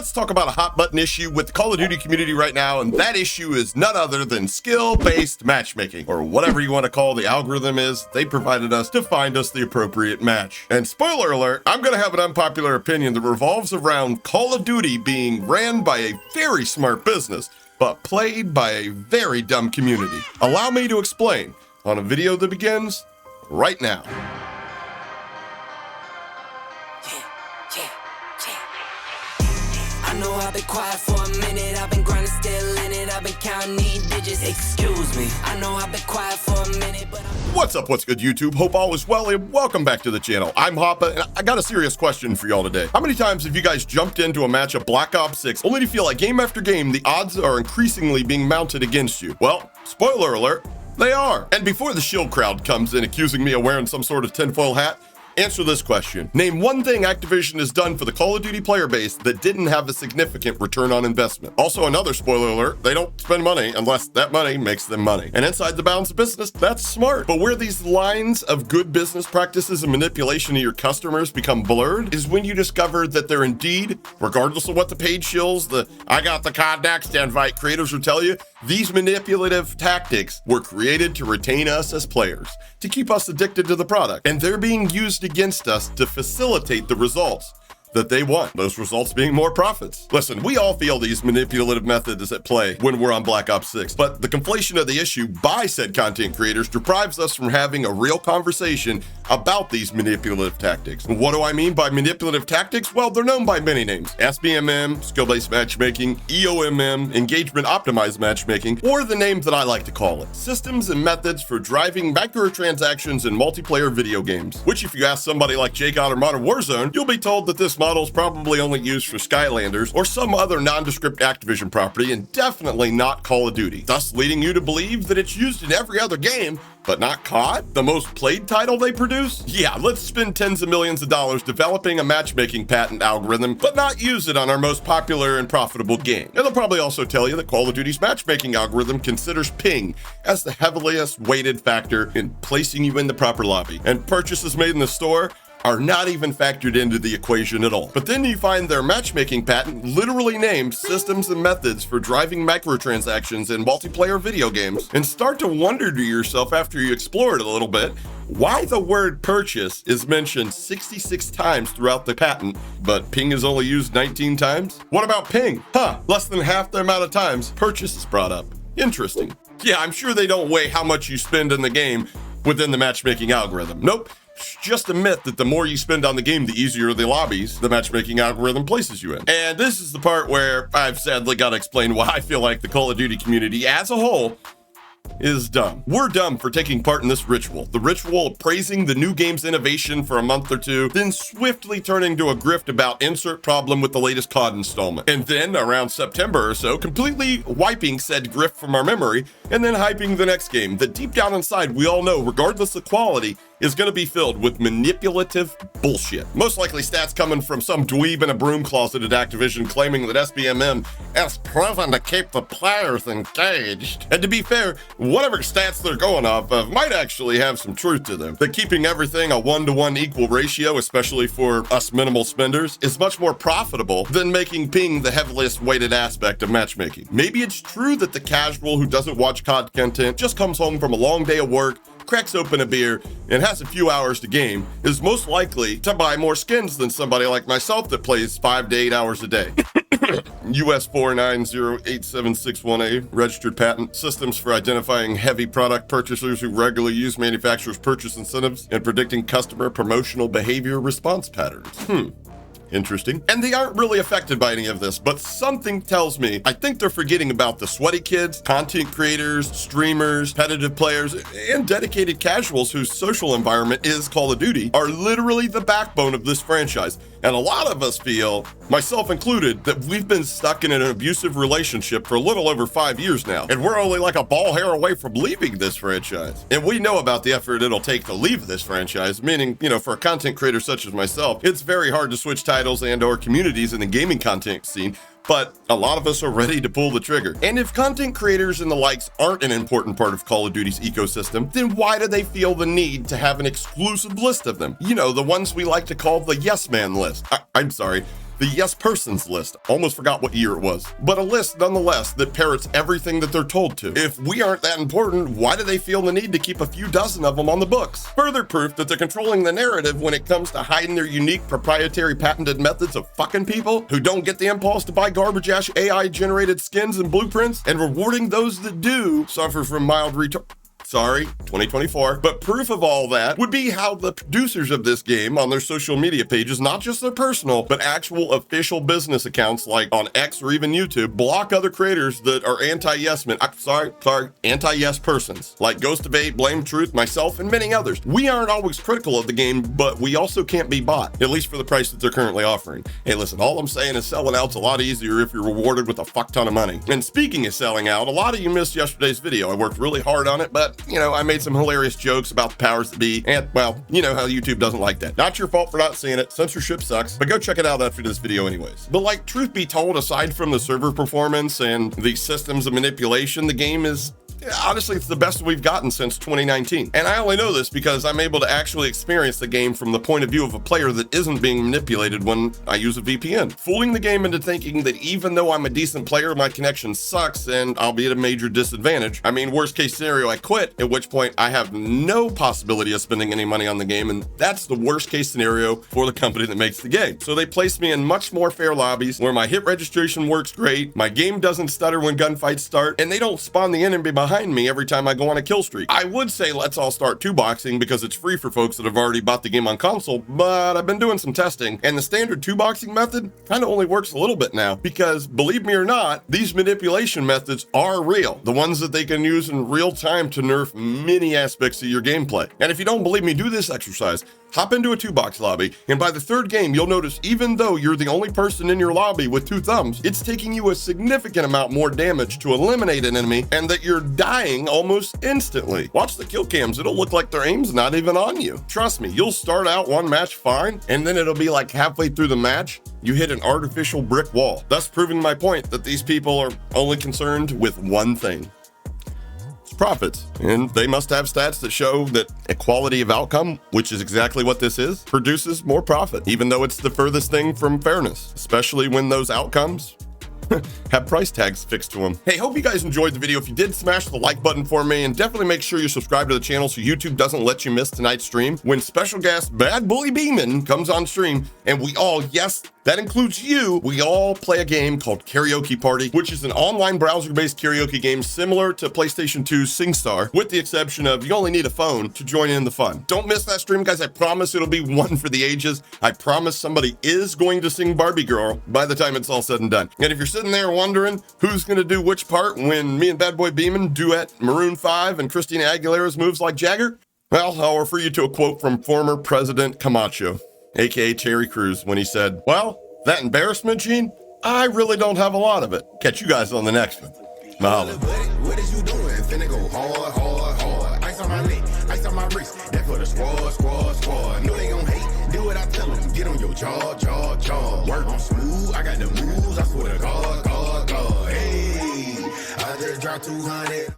let's talk about a hot button issue with the Call of Duty community right now, and that issue is none other than skill-based matchmaking, or whatever you want to call the algorithm is they provided us to find us the appropriate match. And spoiler alert, I'm going to have an unpopular opinion that revolves around Call of Duty being ran by a very smart business, but played by a very dumb community. Allow me to explain on a video that begins right now. I know I've been quiet for a minute, I've been grinding, still in it, I've been counting these digits, excuse me. I know I've been quiet for a minute, but What's up, what's good YouTube? Hope all is well and welcome back to the channel. I'm Hoppa and I got a serious question for y'all today. How many times have you guys jumped into a match of Black Ops 6 only to feel like game after game the odds are increasingly being mounted against you? Well, spoiler alert, they are. And before the shield crowd comes in accusing me of wearing some sort of tinfoil hat, answer this question. Name one thing Activision has done for the Call of Duty player base that didn't have a significant return on investment. Also, another spoiler alert, they don't spend money unless that money makes them money. And inside the bounds of business, that's smart. But where these lines of good business practices and manipulation of your customers become blurred is when you discover that they're indeed, regardless of what the paid shills, the I got the COD next invite creators will tell you, these manipulative tactics were created to retain us as players, to keep us addicted to the product, and they're being used against us to facilitate the results that they want, those results being more profits. Listen, we all feel these manipulative methods at play when we're on Black Ops 6, but the conflation of the issue by said content creators deprives us from having a real conversation about these manipulative tactics. What do I mean by manipulative tactics? Well, they're known by many names. SBMM, Skill-Based Matchmaking, EOMM, Engagement Optimized Matchmaking, or the name that I like to call it, systems and methods for driving microtransactions in multiplayer video games, which if you ask somebody like Jake out or Modern Warzone, you'll be told that this model is probably only used for Skylanders or some other nondescript Activision property and definitely not Call of Duty, thus leading you to believe that it's used in every other game, but not COD, the most played title they produce? Yeah, let's spend tens of millions of dollars developing a matchmaking patent algorithm, but not use it on our most popular and profitable game. And they'll probably also tell you that Call of Duty's matchmaking algorithm considers ping as the heaviest weighted factor in placing you in the proper lobby, and purchases made in the store are not even factored into the equation at all. But then you find their matchmaking patent literally named systems and methods for driving microtransactions in multiplayer video games, and start to wonder to yourself after you explore it a little bit, why the word purchase is mentioned 66 times throughout the patent, but ping is only used 19 times? What about ping? Less than half the amount of times purchase is brought up. Interesting. Yeah, I'm sure they don't weigh how much you spend in the game within the matchmaking algorithm. Nope. It's just a myth that the more you spend on the game, the easier the lobbies the matchmaking algorithm places you in. And this is the part where I've sadly got to explain why I feel like the Call of Duty community as a whole is dumb. We're dumb for taking part in this ritual. The ritual of praising the new game's innovation for a month or two, then swiftly turning to a grift about insert problem with the latest COD installment. And then around September or so, completely wiping said grift from our memory, and then hyping the next game that deep down inside we all know, regardless of quality, is going to be filled with manipulative bullshit. Most likely stats coming from some dweeb in a broom closet at Activision claiming that SBMM has proven to keep the players engaged. And to be fair, whatever stats they're going off of might actually have some truth to them. That keeping everything a 1-to-1 equal ratio, especially for us minimal spenders, is much more profitable than making ping the heaviest weighted aspect of matchmaking. Maybe it's true that the casual who doesn't watch COD content, just comes home from a long day of work, cracks open a beer, and has a few hours to game, is most likely to buy more skins than somebody like myself that plays 5 to 8 hours a day. US 4908761A, registered patent, systems for identifying heavy product purchasers who regularly use manufacturers' purchase incentives and predicting customer promotional behavior response patterns. Interesting. And they aren't really affected by any of this, but something tells me I think they're forgetting about the sweaty kids, content creators, streamers, competitive players, and dedicated casuals whose social environment is Call of Duty are literally the backbone of this franchise. And a lot of us feel, myself included, that we've been stuck in an abusive relationship for a little over 5 years now, and we're only like a ball hair away from leaving this franchise. And we know about the effort it'll take to leave this franchise, meaning, for a content creator such as myself, it's very hard to switch titles and or communities in the gaming content scene, but a lot of us are ready to pull the trigger. And if content creators and the likes aren't an important part of Call of Duty's ecosystem, then why do they feel the need to have an exclusive list of them? The ones we like to call the yes man list. I'm sorry, the yes persons list. Almost forgot what year it was. But a list nonetheless that parrots everything that they're told to. If we aren't that important, why do they feel the need to keep a few dozen of them on the books? Further proof that they're controlling the narrative when it comes to hiding their unique proprietary patented methods of fucking people who don't get the impulse to buy garbage-ass AI-generated skins and blueprints, and rewarding those that do suffer from mild Sorry, 2024. But proof of all that would be how the producers of this game on their social media pages, not just their personal, but actual official business accounts like on X or even YouTube, block other creators that are anti-yes men. Anti-yes persons like Ghost of 8, Blame Truth, myself, and many others. We aren't always critical of the game, but we also can't be bought, at least for the price that they're currently offering. Hey, listen, all I'm saying is selling out's a lot easier if you're rewarded with a fuck ton of money. And speaking of selling out, a lot of you missed yesterday's video. I worked really hard on it, but you know, I made some hilarious jokes about the powers that be, and, well, you know how YouTube doesn't like that. Not your fault for not seeing it. Censorship sucks, but go check it out after this video anyways. But like, truth be told, aside from the server performance and the systems of manipulation, the game is, honestly, it's the best we've gotten since 2019. And I only know this because I'm able to actually experience the game from the point of view of a player that isn't being manipulated when I use a VPN. Fooling the game into thinking that even though I'm a decent player, my connection sucks and I'll be at a major disadvantage. I mean, worst case scenario, I quit, at which point I have no possibility of spending any money on the game, and that's the worst case scenario for the company that makes the game. So they place me in much more fair lobbies where my hit registration works great, my game doesn't stutter when gunfights start, and they don't spawn the enemy behind me every time I go on a kill streak. I would say let's all start 2-boxing because it's free for folks that have already bought the game on console, but I've been doing some testing, and the standard 2-boxing method kind of only works a little bit now because, believe me or not, these manipulation methods are real. The ones that they can use in real time to nerf many aspects of your gameplay. And if you don't believe me, do this exercise. Hop into a 2-box lobby, and by the third game, you'll notice even though you're the only person in your lobby with 2 thumbs, it's taking you a significant amount more damage to eliminate an enemy, and that you're dying almost instantly. Watch the kill cams, it'll look like their aim's not even on you. Trust me, you'll start out one match fine, and then it'll be like halfway through the match, you hit an artificial brick wall, thus proving my point that these people are only concerned with one thing. Profits, and they must have stats that show that equality of outcome, which is exactly what this is, produces more profit, even though it's the furthest thing from fairness, especially when those outcomes have price tags fixed to them. Hey, hope you guys enjoyed the video. If you did, smash the like button for me, and definitely make sure you subscribe to the channel so YouTube doesn't let you miss tonight's stream when special guest Bad Bully Beeman comes on stream, and we all, yes, that includes you, we all play a game called Karaoke Party, which is an online browser-based karaoke game similar to PlayStation 2's SingStar, with the exception of you only need a phone to join in the fun. Don't miss that stream, guys. I promise it'll be one for the ages. I promise somebody is going to sing Barbie Girl by the time it's all said and done. And if you're sitting there wondering who's going to do which part when me and Bad Boy Beeman duet Maroon 5 and Christina Aguilera's Moves Like Jagger, well, I'll refer you to a quote from former President Camacho, aka Terry Crews, when he said, "Well, that embarrassment gene, I really don't have a lot of it." Catch you guys on the next one. Mahalo. What is you doing? Finna go hard, hard, hard. Ice on my neck, ice on my wrist. That for the squad. Know they gon' hate. Do what I tell them. Get on your jaw. Work on smooth. I got the moves. I swear to God. Hey, I just dropped 200.